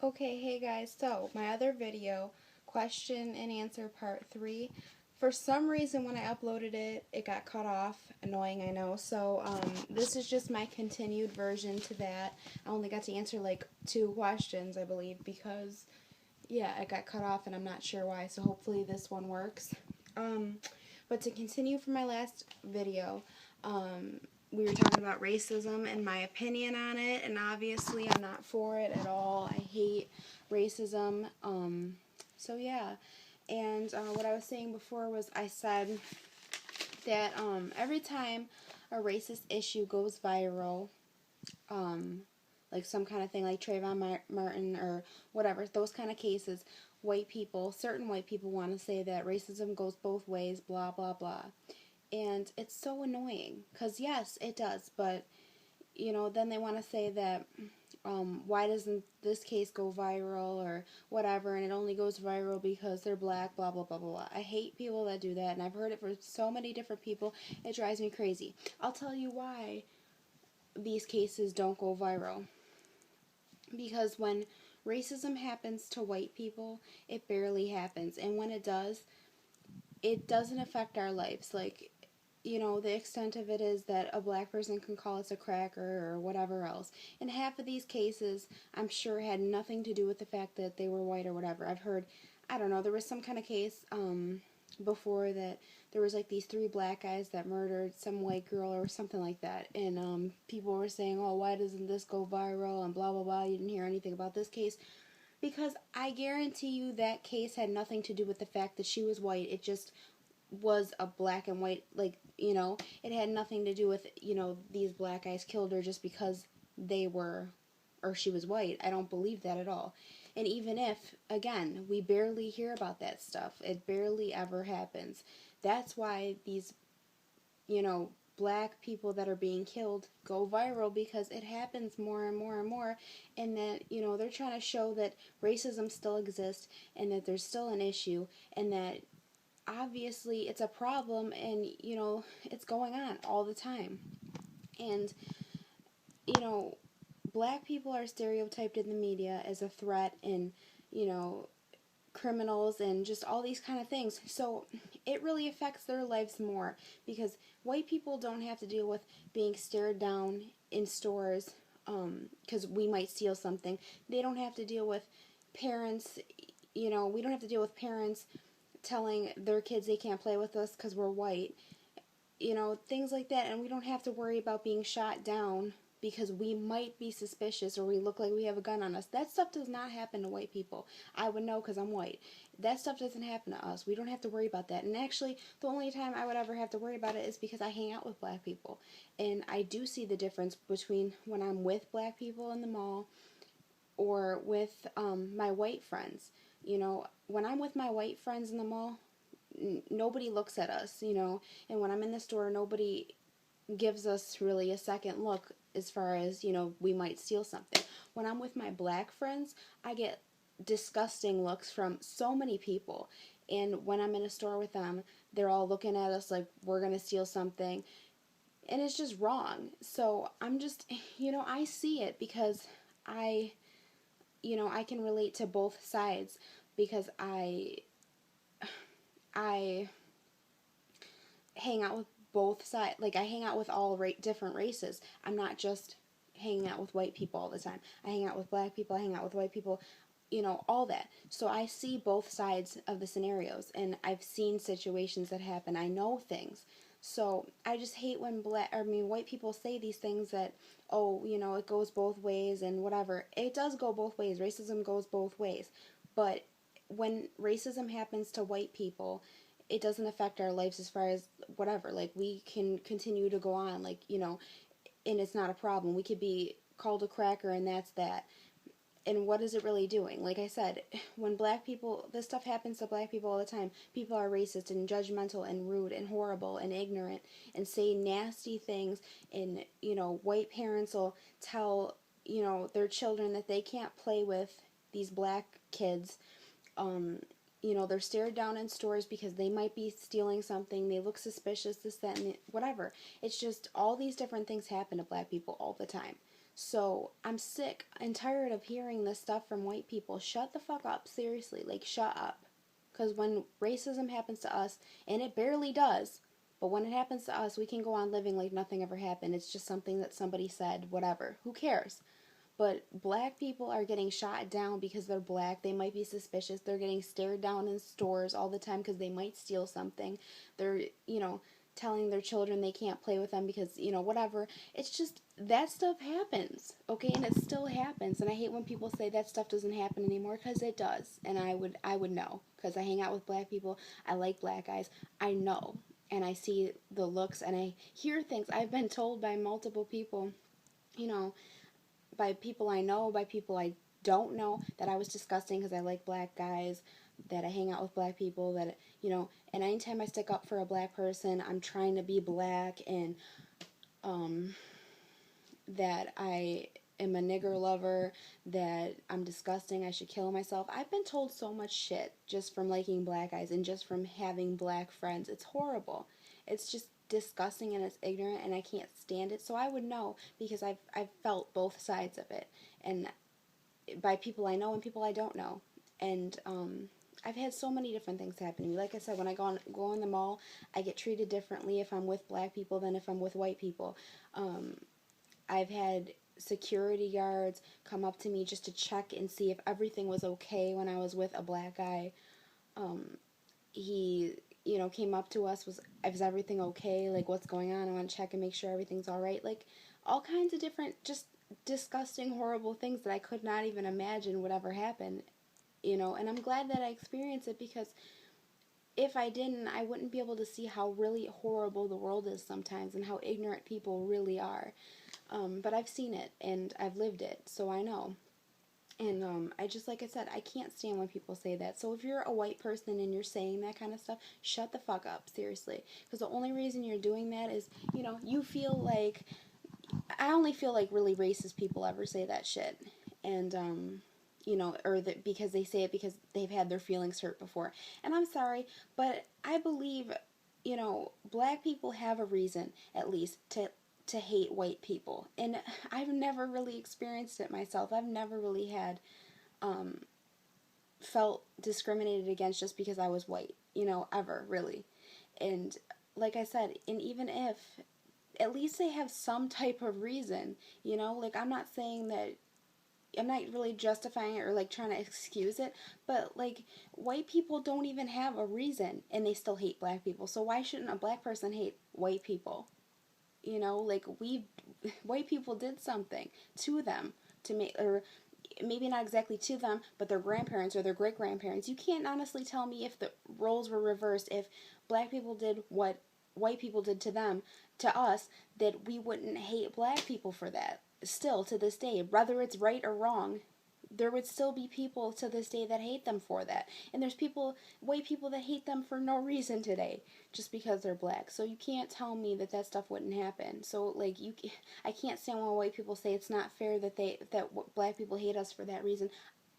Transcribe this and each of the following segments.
Okay, hey guys, so my other video, question and answer part 3, for some reason when I uploaded it, it got cut off. Annoying, I know. So this is just my continued version to that. I only got to answer like 2 questions, I believe, because, yeah, it got cut off and I'm not sure why, so hopefully this one works. But to continue from my last video, we were talking about racism and my opinion on it, and obviously I'm not for it at all. I hate racism. So yeah, and what I was saying before was I said that every time a racist issue goes viral, like some kind of thing like Trayvon Martin or whatever, those kind of cases, certain white people want to say that racism goes both ways, blah, blah, blah. And it's so annoying, because yes, it does, but, then they want to say that, why doesn't this case go viral or whatever, and it only goes viral because they're black, blah, blah, blah, blah, blah. I hate people that do that, and I've heard it from so many different people. It drives me crazy. I'll tell you why these cases don't go viral. Because when racism happens to white people, it barely happens, and when it does, it doesn't affect our lives. Like, the extent of it is that a black person can call us a cracker or whatever else. And half of these cases, I'm sure, had nothing to do with the fact that they were white or whatever. I've heard, I don't know, there was some kind of case before that there was like these 3 black guys that murdered some white girl or something like that. And people were saying, oh, why doesn't this go viral and blah, blah, blah. You didn't hear anything about this case. Because I guarantee you that case had nothing to do with the fact that she was white. It just was a black and white, it had nothing to do with, these black guys killed her just because she was white. I don't believe that at all. And even if, again, we barely hear about that stuff, it barely ever happens. That's why these, black people that are being killed go viral, because it happens more and more and more, and that, they're trying to show that racism still exists and that there's still an issue, and that obviously it's a problem, and it's going on all the time. And black people are stereotyped in the media as a threat, and criminals, and just all these kind of things. So it really affects their lives more, because white people don't have to deal with being stared down in stores because we might steal something. They don't have to deal with parents, we don't have to deal with parents telling their kids they can't play with us because we're white, things like that. And we don't have to worry about being shot down because we might be suspicious or we look like we have a gun on us. That stuff does not happen to white people. I would know because I'm white. That stuff doesn't happen to us. We don't have to worry about that. And actually, the only time I would ever have to worry about it is because I hang out with black people. And I do see the difference between when I'm with black people in the mall or with my white friends. When I'm with my white friends in the mall, nobody looks at us, and when I'm in the store, nobody gives us really a second look as far as, we might steal something. When I'm with my black friends, I get disgusting looks from so many people, and when I'm in a store with them, they're all looking at us like we're going to steal something, and it's just wrong. So I'm just, I see it because I can relate to both sides, because I hang out with both sides. Like, I hang out with all different races. I'm not just hanging out with white people all the time. I hang out with black people, I hang out with white people, all that. So I see both sides of the scenarios, and I've seen situations that happen. I know things. So I just hate when white people say these things that, oh, it goes both ways and whatever. It does go both ways. Racism goes both ways. But when racism happens to white people, it doesn't affect our lives as far as whatever. Like, we can continue to go on, like, and it's not a problem. We could be called a cracker, and that's that. And what is it really doing? Like I said, when this stuff happens to black people all the time, people are racist and judgmental and rude and horrible and ignorant and say nasty things, and, white parents will tell, their children that they can't play with these black kids. They're stared down in stores because they might be stealing something. They look suspicious, this, that, and whatever. It's just all these different things happen to black people all the time. So I'm sick and tired of hearing this stuff from white people. Shut the fuck up. Seriously, like, shut up. Because when racism happens to us, and it barely does, but when it happens to us, we can go on living like nothing ever happened. It's just something that somebody said, whatever. Who cares? But black people are getting shot down because they're black. They might be suspicious. They're getting stared down in stores all the time because they might steal something. They're, telling their children they can't play with them because, whatever. It's just, that stuff happens, okay? And it still happens. And I hate when people say that stuff doesn't happen anymore, because it does. And I would know, because I hang out with black people. I like black guys. I know. And I see the looks and I hear things. I've been told by multiple people, by people I know, by people I don't know, that I was disgusting because I like black guys, that I hang out with black people, that, and anytime I stick up for a black person, I'm trying to be black, and that I am a nigger lover, that I'm disgusting, I should kill myself. I've been told so much shit just from liking black guys and just from having black friends. It's horrible. It's just disgusting and it's ignorant and I can't stand it. So I would know because I've felt both sides of it, and by people I know and people I don't know. And I've had so many different things happen to me. Like I said, when I go in the mall, I get treated differently if I'm with black people than if I'm with white people. I've had security guards come up to me just to check and see if everything was okay when I was with a black guy. He, came up to us, is everything okay? Like, what's going on? I want to check and make sure everything's all right. Like, all kinds of different, just disgusting, horrible things that I could not even imagine would ever happen, and I'm glad that I experienced it, because if I didn't, I wouldn't be able to see how really horrible the world is sometimes and how ignorant people really are. But I've seen it and I've lived it, so I know. And I just, like I said, I can't stand when people say that. So if you're a white person and you're saying that kind of stuff, shut the fuck up, seriously. Because the only reason you're doing that is, you feel like, I only feel like really racist people ever say that shit. And, or that because they say it because they've had their feelings hurt before. And I'm sorry, but I believe, black people have a reason, at least, to hate white people. And I've never really experienced it myself. I've never really had felt discriminated against just because I was white, ever, really. And like I said, and even if, at least they have some type of reason, like, I'm not saying that, I'm not really justifying it or like trying to excuse it, but like, white people don't even have a reason and they still hate black people. So why shouldn't a black person hate white people? Like, white people did something to them to make, or maybe not exactly to them, but their grandparents or their great grandparents. You can't honestly tell me, if the roles were reversed, if black people did what white people did to them, to us, that we wouldn't hate black people for that. Still, to this day, whether it's right or wrong, there would still be people to this day that hate them for that. And there's white people that hate them for no reason today, just because they're black. So you can't tell me that stuff wouldn't happen. So, like, I can't stand when white people say it's not fair that black people hate us for that reason.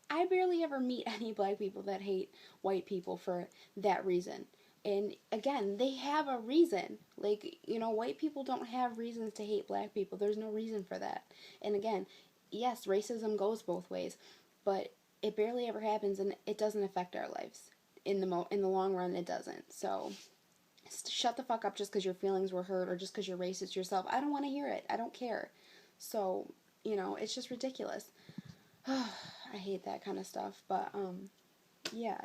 I barely ever meet any black people that hate white people for that reason. And again, they have a reason. Like, white people don't have reasons to hate black people. There's no reason for that. And again, yes, racism goes both ways, but it barely ever happens, and it doesn't affect our lives. In the long run, it doesn't. So shut the fuck up just because your feelings were hurt or just because you're racist yourself. I don't want to hear it. I don't care. So, it's just ridiculous. I hate that kind of stuff, but yeah,